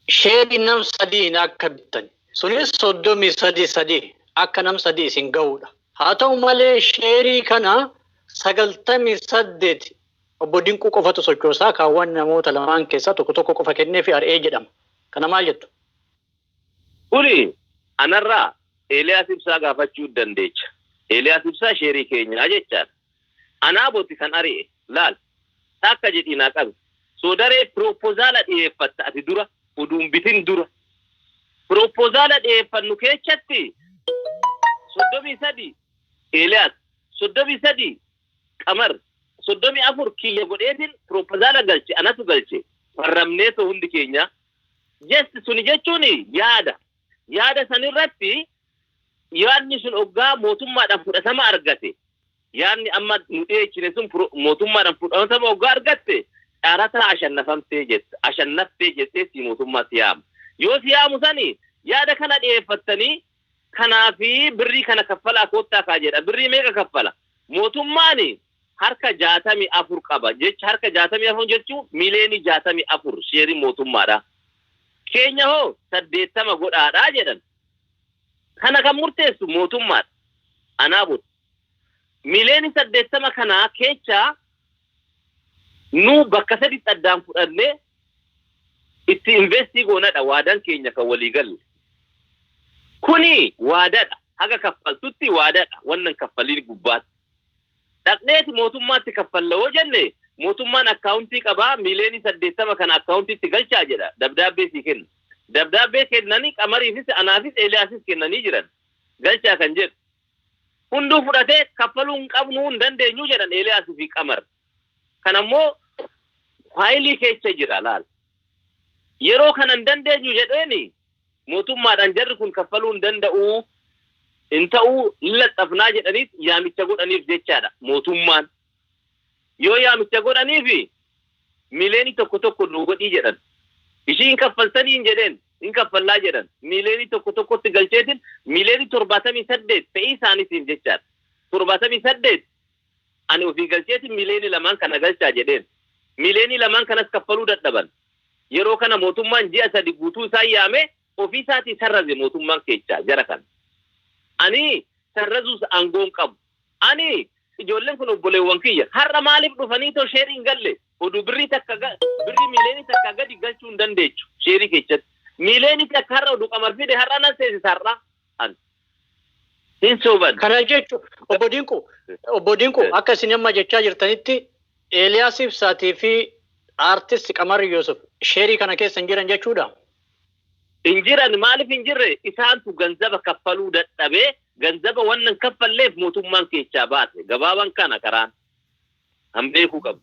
sheeri nam sadii akka bittan. Sunis 33 akka nam sadii isin ga'uudha. Haa ta'u malee sheerii kana 98 obbo Dinquu qofatu sochoosaa kaawwan namoota lamaan keessaa tokko qofa kennee fi ar'ee jedhama. Kana maal jettu? Kuni anarraa Eeliyaas Ibsaa gaafachuu dandeecha. Eeliyaas Ibsaa sheerii keenyaa jechaan. Anaa booti kan ari'e laal akka jedhiinaa qabu. Soodaree piroopozaala dhiyeeffatta ati dura oduun bitin dura. Piroopozaala dhiyeeffannu keessatti 33 Eeliyaas 33 Qamar 34 kiyya godheetiin piroopozaala galche anatu galche farramnee too hundi keenya. Jesti suni jechuun yaada sanirratti yaadni sun oggaa mootummaadhaan fudhatama argate. Yaadni amma nu dhiyeechine sun mootummaadhaan fudhatama oggaa argatte dhaarataa ashannaftee jettee si mootummaa siyaamu. Yoo siyaamu sani yaada kana dhiyeeffattanii kanaafi birrii kana kaffalaa koottaa kaa jedha. Birrii meeqa kaffala? Mootummaan harka 64 qaba. Jecha harka 64 jechuun miliyoonii 64 sheerii mootummaadha. Keenya hoo 80 godhaadhaa jedhan. Kana kan murteessu mootummaadha. Anaabut. Miliyoonii 80 kanaa keessa nu bakka sadiitti addaan fudhannee itti investii goonadha waadaan keenya kan walii galle. Kuni waadaadha. Haga kaffaltutti waadaadha. Wannan kaffaliin gubbaatti. Dhaqneeti mootummaatti kaffalla hoo jenne mootummaan akkaawuntii qabaa miliyoonii 80 kana akkaawuntiitti galchaa jedha. Dabdaabbee sii kenna. Dabdaabbee kennanii Qamariifis anaafis Eeliyaasis kennanii jiran. Galchaa kan jedhu. Hunduu fudhatee kaffaluu hin qabnu hin dandeenyu jedhan Eeliyaas fi Qamar. Kanammoo faayilii keessa jira laal. Yeroo kana hin dandeenyu jedheeni mootummaadhaan jarri kun kaffaluu hin danda'u hin ta'uu laxxafnaa jedhaniif yaamicha godhaniif jechaadha mootummaan. Yoo yaamicha godhaniif miliyoonii tokko nu godhii jedhan. Ishiin kaffaltanii hin jedheen hin kaffallaa jedhan. Miliyoonii tokkotti galcheetiin miliyoonii 78 ta'ii isaaniitiif jechaadha. 78 ani ofii galcheetiin miliyoonii 2 kana galchaa jedheen. Miliyoonii 2 kanas kaffaluu dadhaban. Yeroo kana mootummaan ji'a 3 guutuu isaa yaame ofii isaatii sarraze mootummaan keessaa jara kana. Ani sarrazuus aangoon qabu. Ani ijoolleen kun obboleewwan kiyya har'a maaliif dhufanii too sheerii hin galle oduu birrii miliyoonii takka gadi galchuu hin dandeechu sheerii keessatti. Miliyoonii takka har'a oduu Qamar fide har'a nan seesisa har'a. Hin sooban. Kana jechuun obbo Dinquu akka isin amma jechaa jirtanitti Eeliyaas Ibsaatii fi aartist Qamar Yusuf sheerii kana keessa hin jiran jechuudha. Hin jiran maaliif hin jirre isaantu ganzaba kaffaluu dadhabee ganzaba wannan kaffalleef mootummaan keessaa baase gabaaban kana karaan han beekuu qabu.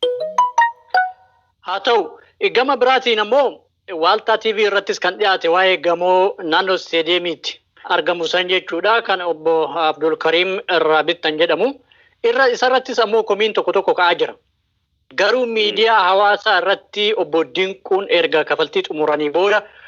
Haa ta'u gama biraatiin ammoo Waaltaa TV irrattis kan dhiyaate waa'ee gamoo naannoo isteediyeemiitti argamu san jechuudha kan obbo Abdul Karim irraa bittan jedhamu. Isarrattis ammoo komiin tokko ka'aa jira. Garuu miidiyaa hawaasaa irratti obbo Dinquun erga kafaltii xumuranii booda